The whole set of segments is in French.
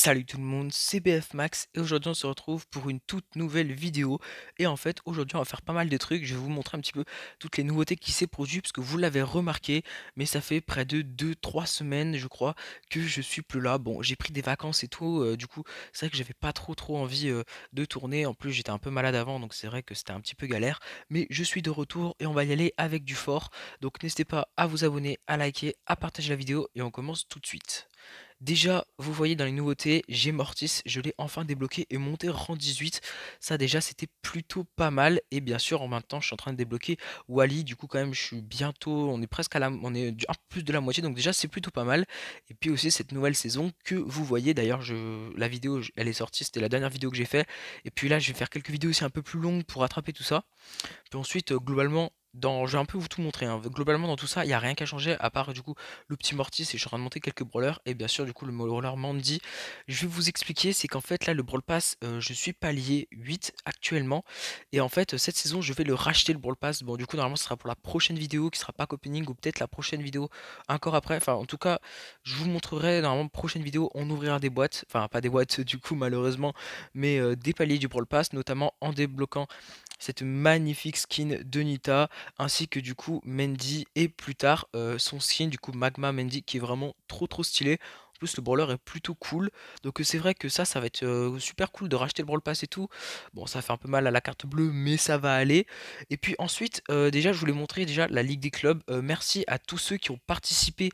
Salut tout le monde, c'est BF Max et aujourd'hui on se retrouve pour une toute nouvelle vidéo. Et en fait aujourd'hui on va faire pas mal de trucs, je vais vous montrer un petit peu toutes les nouveautés qui s'est produit parce que vous l'avez remarqué, mais ça fait près de 2-3 semaines je crois que je suis plus là. Bon, j'ai pris des vacances et tout, du coup c'est vrai que j'avais pas trop envie de tourner, en plus j'étais un peu malade avant donc c'est vrai que c'était un petit peu galère, mais je suis de retour et on va y aller avec du fort. Donc n'hésitez pas à vous abonner, à liker, à partager la vidéo et on commence tout de suite. Déjà, vous voyez dans les nouveautés, j'ai Mortis, je l'ai enfin débloqué et monté rang 18. Ça déjà, c'était plutôt pas mal. Et bien sûr, en même temps, je suis en train de débloquer Wally. Du coup, quand même, je suis bientôt, on est presque à la, on est un peu plus de la moitié. Donc déjà, c'est plutôt pas mal. Et puis aussi cette nouvelle saison que vous voyez. D'ailleurs, la vidéo, elle est sortie, c'était la dernière vidéo que j'ai fait. Et puis là, je vais faire quelques vidéos aussi un peu plus longues pour rattraper tout ça. Puis ensuite, globalement, je vais un peu vous tout montrer, hein. Globalement, dans tout ça, il n'y a rien qu'à changer, à part du coup le petit Mortis, et je suis en train de monter quelques brawlers, et bien sûr, du coup, le brawler Mandy. Je vais vous expliquer, c'est qu'en fait, là, le Brawl Pass, je suis palier 8 actuellement, et en fait, cette saison, je vais le racheter le Brawl Pass. Bon, du coup, normalement, ce sera pour la prochaine vidéo, qui sera pas opening, ou peut-être la prochaine vidéo encore après. Enfin, en tout cas, je vous montrerai, normalement, prochaine vidéo, on ouvrira des boîtes, enfin, pas des boîtes, du coup, malheureusement, mais des paliers du Brawl Pass, notamment en débloquant cette magnifique skin de Nita, ainsi que du coup Mendy et plus tard son skin du coup Magma Mendy qui est vraiment trop stylé. En plus le brawler est plutôt cool, donc c'est vrai que ça va être super cool de racheter le brawl pass et tout. Bon, ça fait un peu mal à la carte bleue mais ça va aller. Et puis ensuite déjà je voulais montrer déjà la Ligue des clubs. Merci à tous ceux qui ont participé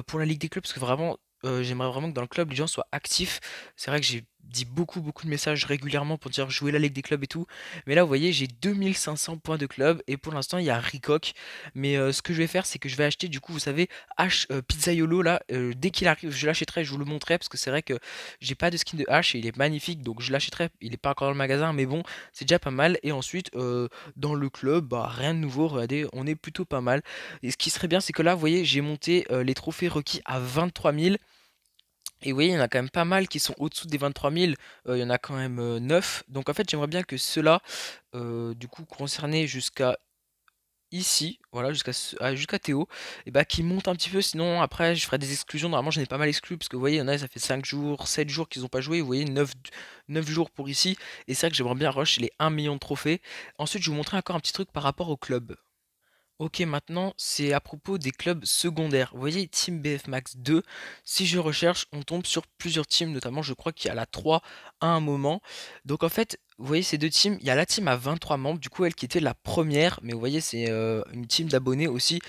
pour la Ligue des clubs parce que vraiment j'aimerais vraiment que dans le club les gens soient actifs. C'est vrai que j'ai dit beaucoup de messages régulièrement pour dire jouer la Ligue des clubs et tout. Mais là, vous voyez, j'ai 2500 points de club et pour l'instant, il y a Ricoq. Mais ce que je vais faire, c'est que je vais acheter, du coup, vous savez, H Pizzaiolo là. Dès qu'il arrive, je l'achèterai, je vous le montrerai parce que c'est vrai que j'ai pas de skin de H et il est magnifique donc je l'achèterai. Il est pas encore dans le magasin, mais bon, c'est déjà pas mal. Et ensuite, dans le club, bah rien de nouveau. Regardez, on est plutôt pas mal. Et ce qui serait bien, c'est que là, vous voyez, j'ai monté les trophées requis à 23 000. Et oui, il y en a quand même pas mal qui sont au-dessous des 23 000. Il y en a quand même 9. Donc en fait, j'aimerais bien que ceux-là, du coup, concernés jusqu'à ici, voilà, jusqu'à Théo, et bah qui montent un petit peu. Sinon, après, je ferai des exclusions. Normalement, j'en ai pas mal exclus parce que vous voyez, il y en a, ça fait 5 jours, 7 jours qu'ils n'ont pas joué. Vous voyez, 9 jours pour ici. Et c'est vrai que j'aimerais bien rush les 1 million de trophées. Ensuite, je vais vous montrer encore un petit truc par rapport au club. Ok, maintenant c'est à propos des clubs secondaires. Vous voyez, Team BF Max 2, si je recherche, on tombe sur plusieurs teams, notamment je crois qu'il y a la 3 à un moment. Donc en fait, vous voyez ces deux teams, il y a la team à 23 membres, du coup elle qui était la première, mais vous voyez c'est une team d'abonnés aussi,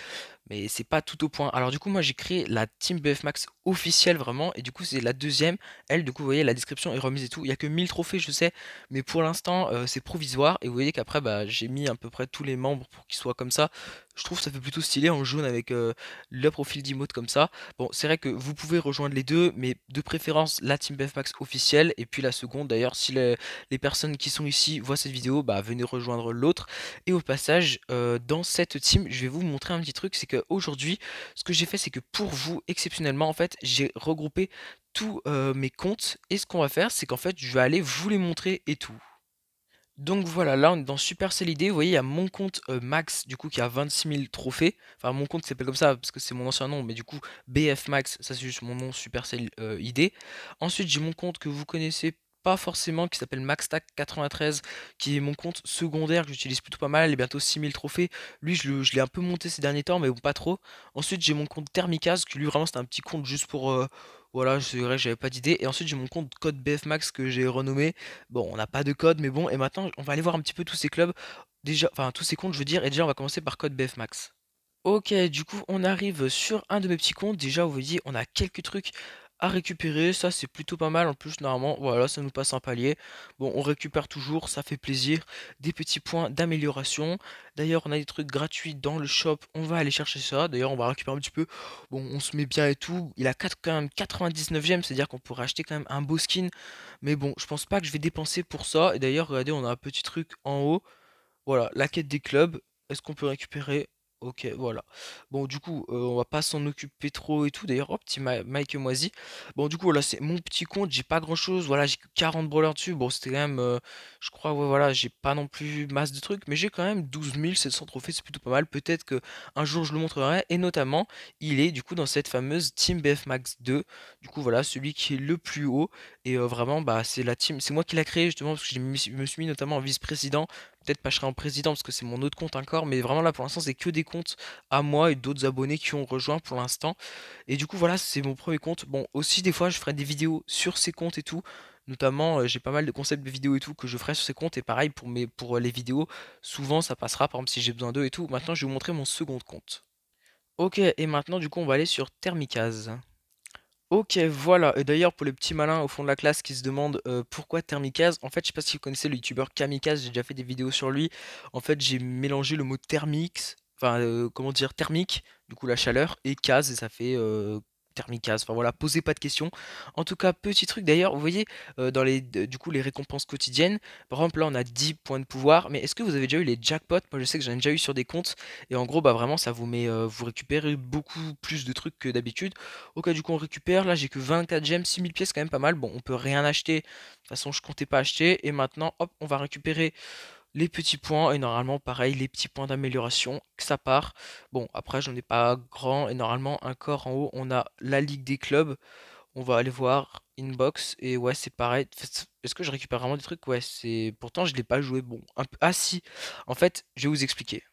mais c'est pas tout au point. Alors du coup moi j'ai créé la team BF Max officielle vraiment et du coup c'est la deuxième. Elle du coup vous voyez la description est remise et tout. Il y a que 1000 trophées je sais, mais pour l'instant c'est provisoire et vous voyez qu'après bah, j'ai mis à peu près tous les membres pour qu'ils soient comme ça. Je trouve que ça fait plutôt stylé en jaune avec le profil d'emote comme ça. Bon, c'est vrai que vous pouvez rejoindre les deux, mais de préférence la team BF Max officielle et puis la seconde d'ailleurs si les personnes qui sont ici voient cette vidéo, bah venez rejoindre l'autre. Et au passage, dans cette team, je vais vous montrer un petit truc, c'est qu'aujourd'hui, ce que j'ai fait, c'est que pour vous, exceptionnellement, en fait, j'ai regroupé tous mes comptes. Et ce qu'on va faire, c'est qu'en fait, je vais aller vous les montrer et tout. Donc voilà, là on est dans Supercell ID, vous voyez il y a mon compte Max du coup qui a 26 000 trophées, enfin mon compte s'appelle comme ça parce que c'est mon ancien nom mais du coup BF Max ça c'est juste mon nom Supercell ID. Ensuite j'ai mon compte que vous connaissez pas forcément qui s'appelle MaxTac93 qui est mon compte secondaire que j'utilise plutôt pas mal, il est bientôt 6 000 trophées, lui je l'ai un peu monté ces derniers temps mais bon pas trop. Ensuite j'ai mon compte Thermicaz qui lui vraiment c'était un petit compte juste pour... voilà, c'est vrai que j'avais pas d'idée. Et ensuite j'ai mon compte code BF Max que j'ai renommé. Bon, on n'a pas de code, mais bon, et maintenant on va aller voir un petit peu tous ces clubs, déjà, enfin tous ces comptes, je veux dire, et déjà on va commencer par code BF Max. Ok, du coup on arrive sur un de mes petits comptes, déjà vous voyez, on a quelques trucs à récupérer, ça c'est plutôt pas mal, en plus normalement, voilà, ça nous passe un palier. Bon, on récupère toujours, ça fait plaisir, des petits points d'amélioration. D'ailleurs, on a des trucs gratuits dans le shop, on va aller chercher ça, d'ailleurs on va récupérer un petit peu, bon, on se met bien et tout, il a quand même 99e, c'est-à-dire qu'on pourrait acheter quand même un beau skin, mais bon, je pense pas que je vais dépenser pour ça, et d'ailleurs, regardez, on a un petit truc en haut, voilà, la quête des clubs, est-ce qu'on peut récupérer? OK, voilà. Bon, du coup, on va pas s'en occuper trop et tout. D'ailleurs, hop, petit Mike Moisy. Bon, du coup, voilà, c'est mon petit compte. J'ai pas grand-chose. Voilà, j'ai que 40 brawlers dessus. Bon, c'était quand même, je crois, ouais, voilà, j'ai pas non plus masse de trucs, mais j'ai quand même 12 700 trophées. C'est plutôt pas mal. Peut-être que un jour je le montrerai. Et notamment, il est du coup dans cette fameuse Team BF Max 2. Du coup, voilà, celui qui est le plus haut. Et vraiment, bah, c'est la team. C'est moi qui l'a créé justement parce que je me suis mis notamment en vice-président. Peut-être pas je serai en président parce que c'est mon autre compte encore, mais vraiment là pour l'instant c'est que des comptes à moi et d'autres abonnés qui ont rejoint pour l'instant. Et du coup voilà, c'est mon premier compte. Bon, aussi des fois je ferai des vidéos sur ces comptes et tout. Notamment, j'ai pas mal de concepts de vidéos et tout que je ferai sur ces comptes. Et pareil pour les vidéos, souvent ça passera, par exemple si j'ai besoin d'eux et tout. Maintenant je vais vous montrer mon second compte. Ok, et maintenant du coup on va aller sur Thermicase. Ok, voilà. Et d'ailleurs, pour les petits malins au fond de la classe qui se demandent pourquoi Thermicase, en fait, je sais pas si vous connaissez le youtubeur Kamikaze, j'ai déjà fait des vidéos sur lui. En fait, j'ai mélangé le mot thermix, enfin, comment dire, thermique, du coup la chaleur, et case, et ça fait Thermicase. Enfin voilà, posez pas de questions. En tout cas, petit truc d'ailleurs, vous voyez, dans du coup, les récompenses quotidiennes, par exemple, là, on a 10 points de pouvoir, mais est-ce que vous avez déjà eu les jackpots? Moi, je sais que j'en ai déjà eu sur des comptes, et en gros, bah vraiment, ça vous met, vous récupérez beaucoup plus de trucs que d'habitude. Ok, du coup, on récupère. Là, j'ai que 24 gemmes, 6000 pièces, quand même pas mal. Bon, on peut rien acheter. De toute façon, je comptais pas acheter. Et maintenant, hop, on va récupérer les petits points. Et normalement, pareil, les petits points d'amélioration. Que ça part. Bon, après, j'en ai pas grand. Et normalement, encore en haut, on a la Ligue des clubs. On va aller voir Inbox. Et ouais, c'est pareil. Est-ce que je récupère vraiment des trucs? Ouais, c'est. Pourtant, je l'ai pas joué. Bon, un peu. Ah, si. En fait, je vais vous expliquer.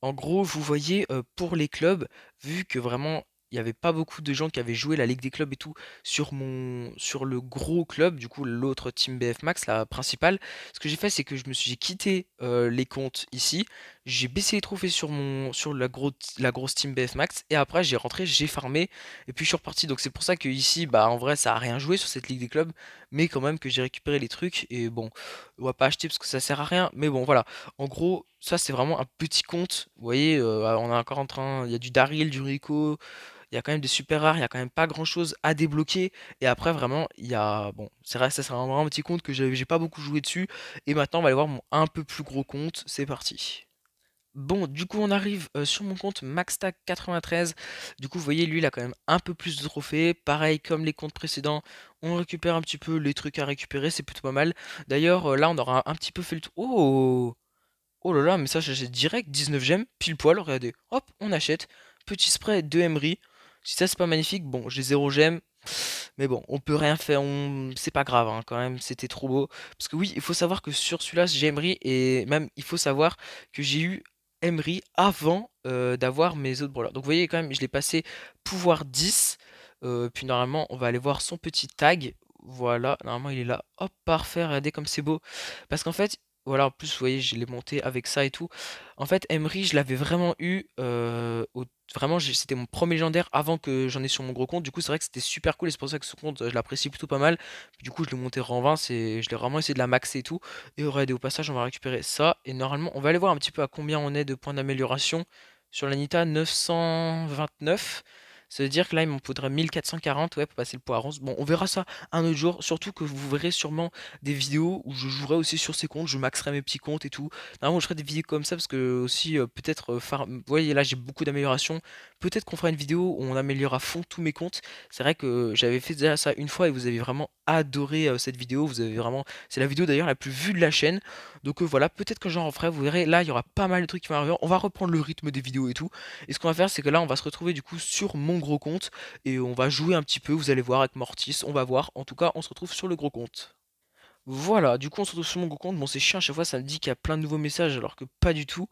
En gros, vous voyez, pour les clubs, vu que vraiment il y avait pas beaucoup de gens qui avaient joué la Ligue des clubs et tout sur le gros club, du coup l'autre Team BF Max, la principale, ce que j'ai fait c'est que j'ai quitté les comptes ici, j'ai baissé les trophées sur la grosse Team BF Max et après j'ai rentré, j'ai farmé et puis je suis reparti. Donc c'est pour ça que ici bah en vrai ça a rien joué sur cette Ligue des clubs, mais quand même que j'ai récupéré les trucs et bon, on va pas acheter parce que ça sert à rien, mais bon voilà. En gros, ça c'est vraiment un petit compte. Vous voyez, on est encore en train. Il y a du Daryl, du Rico, il y a quand même des super rares, il y a quand même pas grand chose à débloquer. Et après, vraiment, il y a. Bon, c'est vrai, ça c'est vraiment un petit compte que j'ai pas beaucoup joué dessus. Et maintenant, on va aller voir mon un peu plus gros compte. C'est parti. Bon, du coup, on arrive sur mon compte Maxtac 93. Du coup, vous voyez, lui, il a quand même un peu plus de trophées. Pareil, comme les comptes précédents, on récupère un petit peu les trucs à récupérer. C'est plutôt pas mal. D'ailleurs, là, on aura un petit peu fait le tour. Oh! Oh là là, mais ça j'achète direct, 19 gemmes, pile poil, regardez. Hop, on achète. Petit spray de Emery. Si ça c'est pas magnifique, bon, j'ai 0 gemmes. Mais bon, on peut rien faire, c'est pas grave hein, quand même, c'était trop beau. Parce que oui, il faut savoir que sur celui-là, j'ai Emery, et même il faut savoir que j'ai eu Emery avant d'avoir mes autres brawlers. Donc vous voyez quand même, je l'ai passé pouvoir 10. Puis normalement, on va aller voir son petit tag. Voilà, normalement il est là. Hop, parfait, regardez comme c'est beau. Parce qu'en fait, voilà, en plus, vous voyez, je l'ai monté avec ça et tout. En fait, Emery, je l'avais vraiment eu. Vraiment, c'était mon premier légendaire avant que j'en ai sur mon gros compte. Du coup, c'est vrai que c'était super cool et c'est pour ça que ce compte, je l'apprécie plutôt pas mal. Puis, du coup, je l'ai monté rang 20, je l'ai vraiment essayé de la maxer et tout. Et regardez, au passage, on va récupérer ça. Et normalement, on va aller voir un petit peu à combien on est de points d'amélioration. Sur l'Anita, 929. Ça veut dire que là, il m'en faudrait 1440 ouais, pour passer le poids à 11. Bon, on verra ça un autre jour. Surtout que vous verrez sûrement des vidéos où je jouerai aussi sur ces comptes, je maxerai mes petits comptes et tout. Normalement, je ferai des vidéos comme ça parce que aussi, peut-être, vous voyez, là j'ai beaucoup d'améliorations. Peut-être qu'on fera une vidéo où on améliore à fond tous mes comptes. C'est vrai que j'avais fait déjà ça une fois et vous avez vraiment adoré cette vidéo. Vous avez vraiment, c'est la vidéo d'ailleurs la plus vue de la chaîne. Donc voilà, peut-être que j'en referai. Vous verrez, là il y aura pas mal de trucs qui vont arriver. On va reprendre le rythme des vidéos et tout. Et ce qu'on va faire, c'est que là on va se retrouver du coup sur mon gros compte et on va jouer un petit peu. Vous allez voir avec Mortis, on va voir. En tout cas, on se retrouve sur le gros compte. Voilà, du coup on se retrouve sur mon gros compte. Bon c'est chiant à chaque fois ça me dit qu'il y a plein de nouveaux messages alors que pas du tout.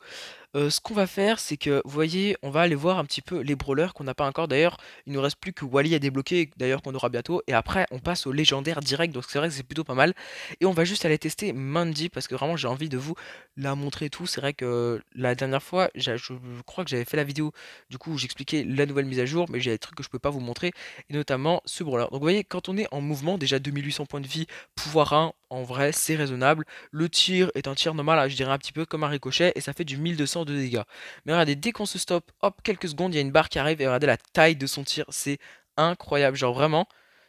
Ce qu'on va faire, c'est que, vous voyez, on va aller voir un petit peu les brawlers qu'on n'a pas encore. D'ailleurs, il nous reste plus que Wally à débloquer, d'ailleurs qu'on aura bientôt. Et après, on passe au légendaire direct, donc c'est vrai que c'est plutôt pas mal. Et on va juste aller tester Mandy, parce que vraiment, j'ai envie de vous la montrer et tout. C'est vrai que la dernière fois, je crois que j'avais fait la vidéo, du coup, où j'expliquais la nouvelle mise à jour, mais j'ai des trucs que je peux pas vous montrer, et notamment ce brawler. Donc vous voyez, quand on est en mouvement, déjà 2800 points de vie, pouvoir 1, en vrai, c'est raisonnable. Le tir est un tir normal, je dirais un petit peu comme un ricochet, et ça fait du 1200 de dégâts. Mais regardez, dès qu'on se stoppe, hop, quelques secondes, il y a une barre qui arrive, et regardez la taille de son tir, c'est incroyable. Genre vraiment,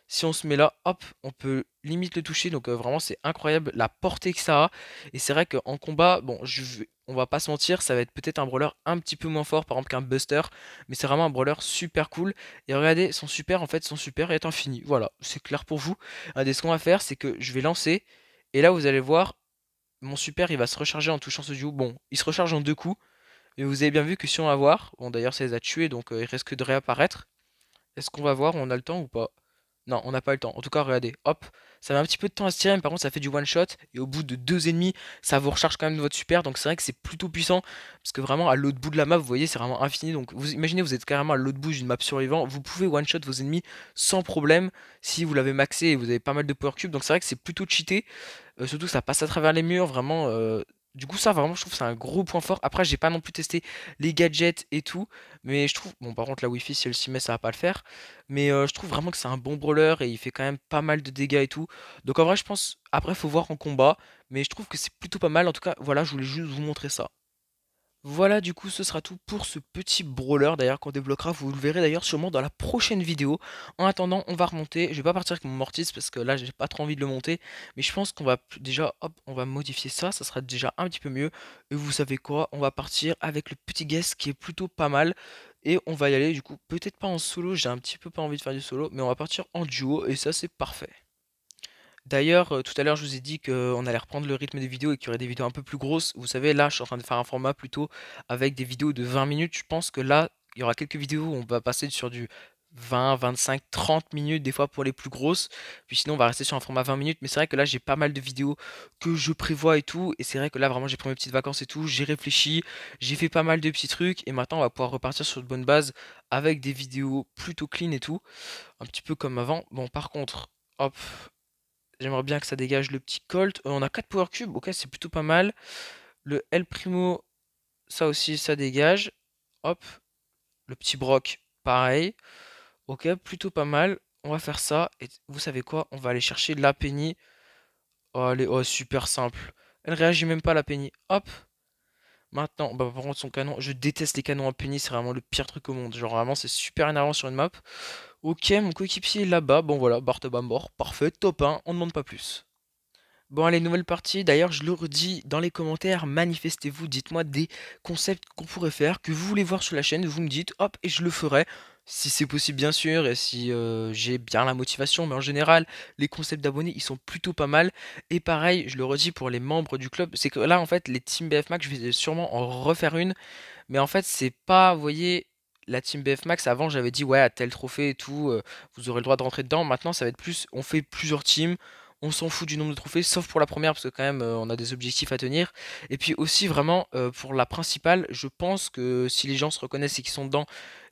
Si on se met là, hop, on peut limite le toucher. Donc vraiment, c'est incroyable la portée que ça a. Et c'est vrai qu'en combat, bon, on va pas se mentir, ça va être peut-être un brawler un petit peu moins fort, par exemple qu'un Buster. Mais c'est vraiment un brawler super cool. Et regardez, son super, en fait, son super est infini. Voilà, c'est clair pour vous. Regardez, ce qu'on va faire, c'est que je vais lancer. Et là, vous allez voir, mon super, il va se recharger en touchant ce duo. Bon, il se recharge en deux coups. Mais vous avez bien vu que si on va voir, bon d'ailleurs ça les a tués donc il risque de réapparaître. Est-ce qu'on va voir, on a le temps ou pas? Non, on n'a pas le temps. En tout cas, regardez, hop, ça met un petit peu de temps à se tirer, mais par contre ça fait du one shot. Et au bout de deux ennemis, ça vous recharge quand même votre super. Donc c'est vrai que c'est plutôt puissant. Parce que vraiment à l'autre bout de la map, vous voyez, c'est vraiment infini. Donc vous imaginez, vous êtes carrément à l'autre bout d'une map survivant. Vous pouvez one shot vos ennemis sans problème si vous l'avez maxé et vous avez pas mal de power cube. Donc c'est vrai que c'est plutôt cheaté. Surtout que ça passe à travers les murs, vraiment. Du coup, ça, vraiment, je trouve que c'est un gros point fort. Après, j'ai pas non plus testé les gadgets et tout. Mais je trouve. Bon, par contre, la Wi-Fi, si elle s'y met, ça va pas le faire. Mais je trouve vraiment que c'est un bon brawler et il fait quand même pas mal de dégâts et tout. Donc, en vrai, je pense. Après, faut voir en combat. Mais je trouve que c'est plutôt pas mal. En tout cas, voilà, je voulais juste vous montrer ça. Voilà, du coup, ce sera tout pour ce petit brawler d'ailleurs qu'on débloquera. Vous le verrez d'ailleurs sûrement dans la prochaine vidéo. En attendant, on va remonter. Je vais pas partir avec mon Mortis parce que là, j'ai pas trop envie de le monter. Mais je pense qu'on va déjà, hop, on va modifier ça. Ça sera déjà un petit peu mieux. Et vous savez quoi? On va partir avec le petit guest qui est plutôt pas mal. Et on va y aller, du coup, peut-être pas en solo. J'ai un petit peu pas envie de faire du solo. Mais on va partir en duo. Et ça, c'est parfait. D'ailleurs, tout à l'heure, je vous ai dit qu'on allait reprendre le rythme des vidéos et qu'il y aurait des vidéos un peu plus grosses. Vous savez, là, je suis en train de faire un format plutôt avec des vidéos de 20 minutes. Je pense que là, il y aura quelques vidéos où on va passer sur du 20, 25, 30 minutes, des fois pour les plus grosses. Puis sinon, on va rester sur un format 20 minutes. Mais c'est vrai que là, j'ai pas mal de vidéos que je prévois et tout. Et c'est vrai que là, vraiment, j'ai pris mes petites vacances et tout. J'ai réfléchi, j'ai fait pas mal de petits trucs. Et maintenant, on va pouvoir repartir sur de bonnes bases avec des vidéos plutôt clean et tout. Un petit peu comme avant. Bon, par contre, hop. J'aimerais bien que ça dégage le petit Colt. On a 4 Power Cubes, ok, c'est plutôt pas mal. Le El Primo, ça aussi, ça dégage. Hop, le petit Brock, pareil. Ok, plutôt pas mal. On va faire ça. Et vous savez quoi? On va aller chercher la Penny. Oh, allez, oh, super simple. Elle réagit même pas, la Penny. Hop. Maintenant, on va prendre son canon. Je déteste les canons à Penny, c'est vraiment le pire truc au monde. Genre, vraiment, c'est super énervant sur une map. Ok, mon coéquipier est là-bas. Bon, voilà, Barteba mort. Parfait, top 1, on ne demande pas plus. Bon allez, nouvelle partie. D'ailleurs, je le redis dans les commentaires, manifestez-vous, dites-moi des concepts qu'on pourrait faire, que vous voulez voir sur la chaîne, vous me dites, hop, et je le ferai. Si c'est possible bien sûr, et si j'ai bien la motivation, mais en général, les concepts d'abonnés, ils sont plutôt pas mal. Et pareil, je le redis pour les membres du club, c'est que là, en fait, les Team BF Max, je vais sûrement en refaire une, mais en fait, c'est pas, vous voyez, la Team BF Max, avant, j'avais dit, ouais, à tel trophée et tout, vous aurez le droit de rentrer dedans. Maintenant, ça va être plus, on fait plusieurs teams. On s'en fout du nombre de trophées, sauf pour la première, parce que quand même, on a des objectifs à tenir. Et puis aussi, vraiment, pour la principale, je pense que si les gens se reconnaissent et qui sont dedans,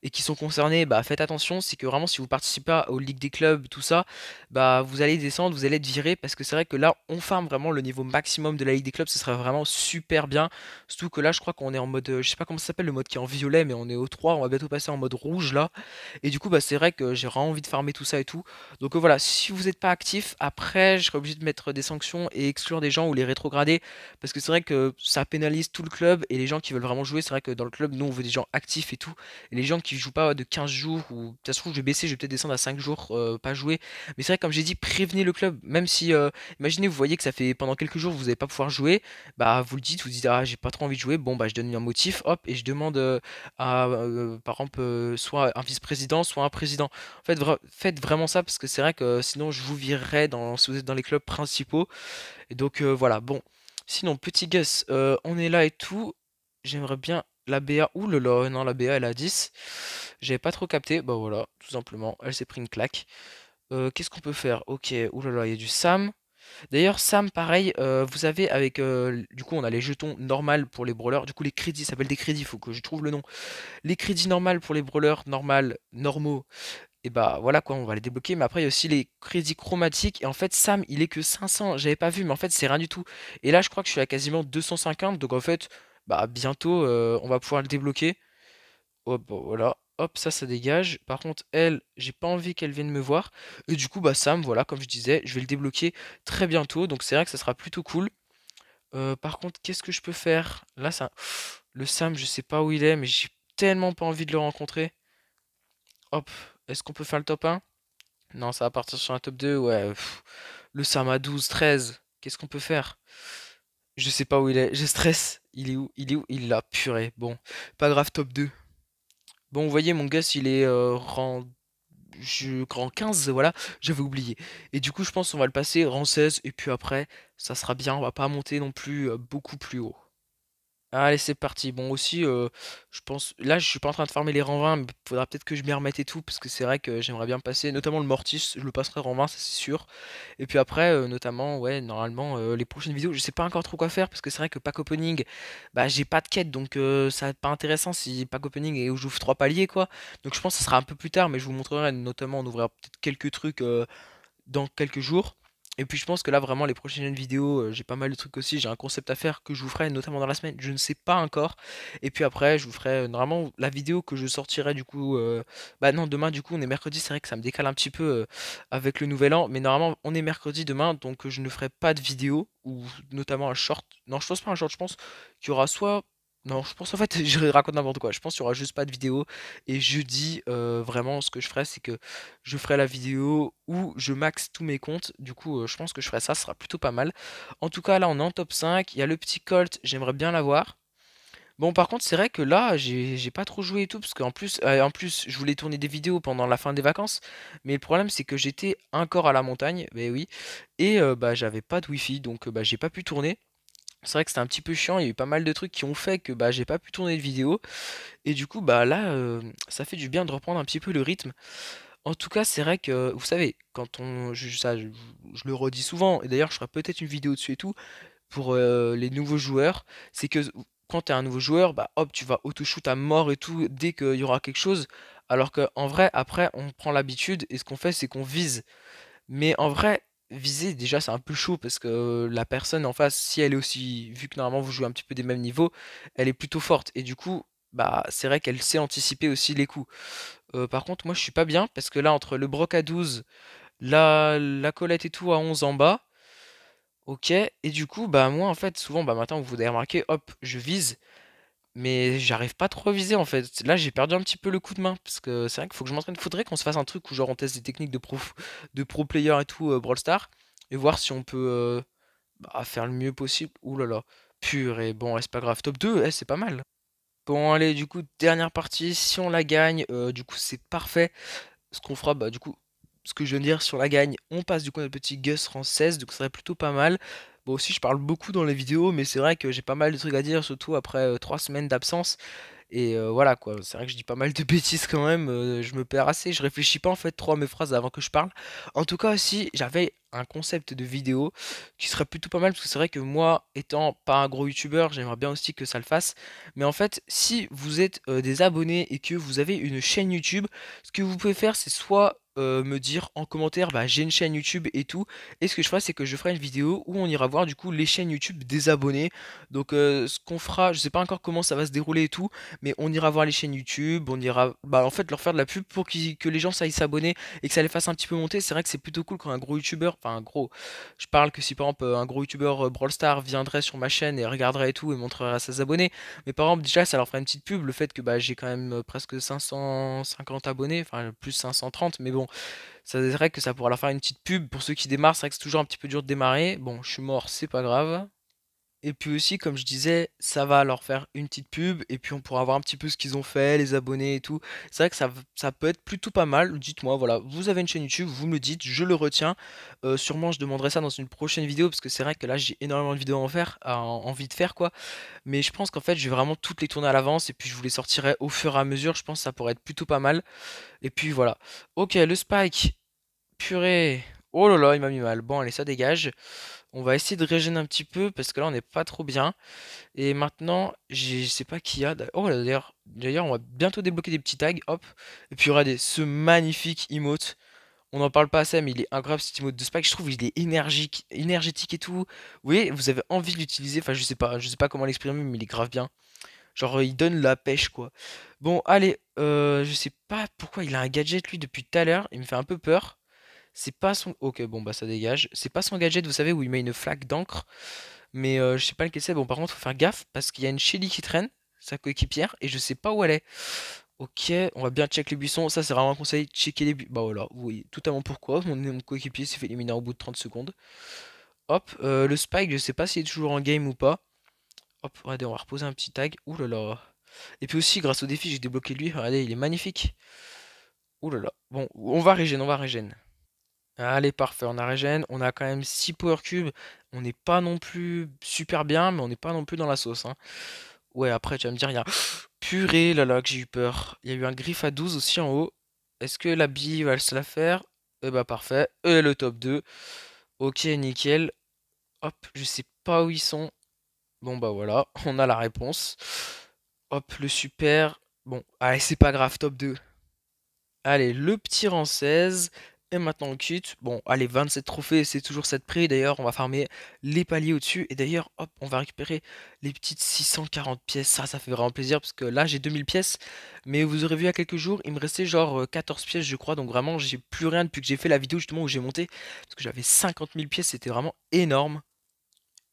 et qui sont concernés, bah faites attention, c'est que vraiment, si vous participez pas aux ligues des clubs, tout ça, bah vous allez descendre, vous allez être viré, parce que c'est vrai que là, on farm vraiment le niveau maximum de la ligue des clubs, ce serait vraiment super bien. Surtout que là, je crois qu'on est en mode, je sais pas comment ça s'appelle, le mode qui est en violet, mais on est au 3, on va bientôt passer en mode rouge là. Et du coup, bah c'est vrai que j'ai vraiment envie de farmer tout ça et tout. Donc voilà, si vous n'êtes pas actif, après, je serai obligé de mettre des sanctions et exclure des gens ou les rétrograder. Parce que c'est vrai que ça pénalise tout le club et les gens qui veulent vraiment jouer, c'est vrai que dans le club, nous, on veut des gens actifs et tout. Et les gens qui jouent pas de 15 jours, ou de toute façon, je vais baisser, je vais peut-être descendre à 5 jours, pas jouer. Mais c'est vrai, comme j'ai dit, prévenez le club. Même si, imaginez, vous voyez que ça fait pendant quelques jours, vous n'allez pas pouvoir jouer, bah vous le dites, vous dites, ah, j'ai pas trop envie de jouer, bon, bah je donne un motif, hop, et je demande à, par exemple, soit un vice-président, soit un président. En fait, faites vraiment ça parce que c'est vrai que sinon je vous virerai si vous êtes dans les clubs principaux. Et donc voilà, bon. Sinon, petit Gus, on est là et tout. J'aimerais bien la BA. Ouh là là, non, la BA elle a 10. J'avais pas trop capté. Bah voilà, tout simplement. Elle s'est pris une claque. Qu'est-ce qu'on peut faire? Ok, ouh là là, il y a du Sam. D'ailleurs, Sam, pareil, vous avez avec. Du coup, on a les jetons normales pour les brawlers. Du coup, les crédits, ça s'appelle des crédits, faut que je trouve le nom. Les crédits normaux pour les brawlers normaux, et bah voilà quoi, on va les débloquer. Mais après, il y a aussi les crédits chromatiques. Et en fait, Sam, il est que 500. J'avais pas vu, mais en fait, c'est rien du tout. Et là, je crois que je suis à quasiment 250. Donc en fait, bah bientôt, on va pouvoir le débloquer. Hop, bon, voilà. Hop, ça dégage. Par contre, elle, j'ai pas envie qu'elle vienne me voir. Et du coup, bah Sam, voilà, comme je disais, je vais le débloquer très bientôt. Donc c'est vrai que ça sera plutôt cool. Par contre, qu'est-ce que je peux faire? Là, ça. Le Sam, je sais pas où il est, mais j'ai tellement pas envie de le rencontrer. Hop, est-ce qu'on peut faire le top 1? Non, ça va partir sur un top 2, ouais. Le Sama 12, 13. Qu'est-ce qu'on peut faire? Je sais pas où il est. Je stresse. Il est où? Il est où? Il est là, purée. Bon, pas grave, top 2. Bon, vous voyez, mon Gus, il est rang 15, voilà, j'avais oublié. Et du coup, je pense qu'on va le passer rang 16, et puis après, ça sera bien, on va pas monter non plus beaucoup plus haut. Allez, c'est parti. Bon, aussi, je pense. Là, je suis pas en train de farmer les rangs 20, mais faudra peut-être que je m'y remette et tout, parce que c'est vrai que j'aimerais bien passer, notamment le Mortis, je le passerai rang 20, ça c'est sûr. Et puis après, notamment, ouais, normalement, les prochaines vidéos, je sais pas encore trop quoi faire, parce que c'est vrai que pack opening, bah, j'ai pas de quête, donc ça va être pas intéressant si pack opening et où j'ouvre 3 paliers, quoi. Donc je pense que ça sera un peu plus tard, mais je vous montrerai, notamment, on ouvrira peut-être quelques trucs dans quelques jours. Et puis je pense que là vraiment les prochaines vidéos, j'ai pas mal de trucs aussi, j'ai un concept à faire que je vous ferai notamment dans la semaine, je ne sais pas encore. Et puis après je vous ferai normalement la vidéo que je sortirai du coup, bah non demain du coup on est mercredi, c'est vrai que ça me décale un petit peu avec le nouvel an, mais normalement on est mercredi demain donc je ne ferai pas de vidéo ou notamment un short. Non je pense pas un short, je pense qu'il y aura soit... Non, je pense en fait, je raconte n'importe quoi. Je pense qu'il y aura juste pas de vidéo. Et jeudi, vraiment, ce que je ferai, c'est que je ferai la vidéo où je max tous mes comptes. Du coup, je pense que je ferai ça, ce sera plutôt pas mal. En tout cas, là, on est en top 5. Il y a le petit Colt, j'aimerais bien l'avoir. Bon, par contre, c'est vrai que là, j'ai pas trop joué et tout, parce qu'en plus, je voulais tourner des vidéos pendant la fin des vacances. Mais le problème, c'est que j'étais encore à la montagne, mais oui. Et bah, j'avais pas de wifi, donc bah, j'ai pas pu tourner. C'est vrai que c'était un petit peu chiant, il y a eu pas mal de trucs qui ont fait que bah, j'ai pas pu tourner de vidéo. Et du coup, bah là, ça fait du bien de reprendre un petit peu le rythme. En tout cas, c'est vrai que, vous savez, quand on, je le redis souvent, et d'ailleurs, je ferai peut-être une vidéo dessus et tout, pour les nouveaux joueurs, c'est que quand tu es un nouveau joueur, bah hop, tu vas auto-shoot à mort et tout dès qu'il y aura quelque chose, alors qu'en vrai, après, on prend l'habitude et ce qu'on fait, c'est qu'on vise. Mais en vrai, viser, déjà, c'est un peu chaud parce que la personne en face, si elle est aussi, vu que normalement vous jouez un petit peu des mêmes niveaux, elle est plutôt forte. Et du coup, bah, c'est vrai qu'elle sait anticiper aussi les coups. Par contre, moi, je suis pas bien parce que là, entre le broc à 12, la Colette et tout à 11 en bas, ok. Et du coup, bah, moi, en fait, souvent, bah, maintenant, vous avez remarqué, hop, je vise, mais j'arrive pas trop à viser en fait. Là, j'ai perdu un petit peu le coup de main parce que c'est vrai qu'il faut que je m'entraîne. Faudrait qu'on se fasse un truc où, genre, on teste des techniques de pro player et tout, Brawl Stars, et voir si on peut bah, faire le mieux possible. Ouh là là, purée, bon, ouais, c'est pas grave. Top 2, c'est pas mal. Bon, allez, du coup, dernière partie. Si on la gagne, du coup, c'est parfait. Ce qu'on fera, bah, du coup, ce que je viens de dire sur la gagne, on passe du coup à notre petit Gus rang 16, donc ça serait plutôt pas mal. Bon, aussi, je parle beaucoup dans les vidéos, mais c'est vrai que j'ai pas mal de trucs à dire, surtout après 3 semaines d'absence. Et voilà quoi, c'est vrai que je dis pas mal de bêtises quand même, je me perds assez, je réfléchis pas en fait trop à mes phrases avant que je parle. En tout cas aussi, j'avais un concept de vidéo qui serait plutôt pas mal parce que c'est vrai que moi, étant pas un gros youtubeur, j'aimerais bien aussi que ça le fasse. Mais en fait, si vous êtes des abonnés et que vous avez une chaîne YouTube, ce que vous pouvez faire, c'est soit me dire en commentaire, bah j'ai une chaîne YouTube et tout. Et ce que je ferai, c'est que je ferai une vidéo où on ira voir du coup les chaînes YouTube des abonnés. Donc ce qu'on fera, je sais pas encore comment ça va se dérouler et tout, mais on ira voir les chaînes YouTube, on ira bah en fait leur faire de la pub pour que les gens s'aillent s'abonner et que ça les fasse un petit peu monter. C'est vrai que c'est plutôt cool quand un gros youtubeur, enfin un gros, je parle que si par exemple un gros youtubeur Brawl Stars viendrait sur ma chaîne et regarderait et tout et montrerait à ses abonnés, mais par exemple déjà ça leur ferait une petite pub, le fait que bah j'ai quand même presque 550 abonnés, enfin plus 530, mais bon, ça c'est vrai que ça pourra leur faire une petite pub pour ceux qui démarrent. C'est vrai que c'est toujours un petit peu dur de démarrer. Bon, je suis mort, c'est pas grave. Et puis aussi, comme je disais, ça va leur faire une petite pub et puis on pourra voir un petit peu ce qu'ils ont fait, les abonnés et tout. C'est vrai que ça peut être plutôt pas mal. Dites-moi, voilà, vous avez une chaîne YouTube, vous me le dites, je le retiens. Sûrement, je demanderai ça dans une prochaine vidéo parce que c'est vrai que là, j'ai énormément de vidéos à en faire, envie de faire quoi. Mais je pense qu'en fait, je vais vraiment toutes les tourner à l'avance et puis je vous les sortirai au fur et à mesure. Je pense que ça pourrait être plutôt pas mal. Et puis voilà. Ok, le Spike, purée. Oh là là, il m'a mis mal. Bon, allez, ça dégage. On va essayer de régénérer un petit peu parce que là on n'est pas trop bien. Et maintenant, je sais pas qui y a. Oh là, d'ailleurs, on va bientôt débloquer des petits tags. Hop. Et puis regardez ce magnifique emote. On n'en parle pas assez, mais il est incroyable cet emote de Spike. Je trouve qu'il est énergique, énergétique et tout. Vous voyez, vous avez envie de l'utiliser. Enfin, je sais pas comment l'exprimer, mais il est grave bien. Genre, il donne la pêche quoi. Bon, allez. Je sais pas pourquoi il a un gadget lui depuis tout à l'heure. Il me fait un peu peur. C'est pas son. Ok, bon bah ça dégage. C'est pas son gadget, vous savez, où il met une flaque d'encre. Mais je sais pas lequel c'est. Bon, par contre, faut faire gaffe parce qu'il y a une Shelly qui traîne, sa coéquipière, et je sais pas où elle est. Ok, on va bien check les buissons. Ça, c'est vraiment un conseil. Checker les buissons. Bah voilà, vous voyez totalement pourquoi. Mon coéquipier s'est fait éliminer au bout de 30 secondes. Hop, le Spike, je sais pas s'il est toujours en game ou pas. Hop, regardez, on va reposer un petit tag. Ouh là là. Et puis aussi, grâce au défi, j'ai débloqué lui. Regardez, il est magnifique. Ouh là là. Bon, on va régène, on va régène. Allez, parfait, on a régène. On a quand même 6 power cubes. On n'est pas non plus super bien, mais on n'est pas non plus dans la sauce, hein. Ouais, après, tu vas me dire, il y a... Purée, là là, que j'ai eu peur. Il y a eu un griffe à 12 aussi en haut. Est-ce que la bille va se la faire? Eh bah, parfait. Et le top 2. Ok, nickel. Hop, je sais pas où ils sont. Bon, bah voilà, on a la réponse. Hop, le super. Bon, allez, c'est pas grave, top 2. Allez, le petit rang 16. Et maintenant le kit. Bon, allez, 27 trophées, c'est toujours cette prix. D'ailleurs, on va farmer les paliers au-dessus. Et d'ailleurs, hop, on va récupérer les petites 640 pièces. Ça fait vraiment plaisir parce que là, j'ai 2000 pièces. Mais vous aurez vu il y a quelques jours, il me restait genre 14 pièces, je crois. Donc vraiment, j'ai plus rien depuis que j'ai fait la vidéo justement où j'ai monté. Parce que j'avais 50 000 pièces, c'était vraiment énorme.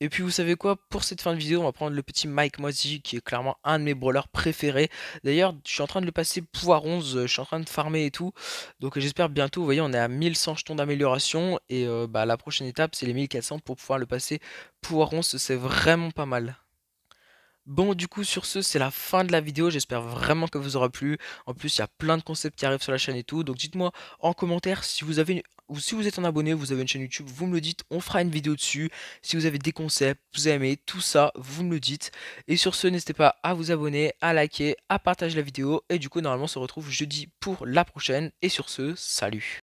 Et puis vous savez quoi, pour cette fin de vidéo, on va prendre le petit Mike Moisy qui est clairement un de mes brawlers préférés. D'ailleurs, je suis en train de le passer pouvoir 11, je suis en train de farmer et tout. Donc j'espère bientôt, vous voyez, on est à 1100 jetons d'amélioration. Et bah, la prochaine étape, c'est les 1400 pour pouvoir le passer pouvoir 11, c'est vraiment pas mal. Bon, du coup, sur ce, c'est la fin de la vidéo. J'espère vraiment que vous aura plu. En plus, il y a plein de concepts qui arrivent sur la chaîne et tout. Donc, dites-moi en commentaire si vous avez ou si vous êtes un abonné, vous avez une chaîne YouTube, vous me le dites. On fera une vidéo dessus. Si vous avez des concepts, vous aimez tout ça, vous me le dites. Et sur ce, n'hésitez pas à vous abonner, à liker, à partager la vidéo. Et du coup, normalement, on se retrouve jeudi pour la prochaine. Et sur ce, salut!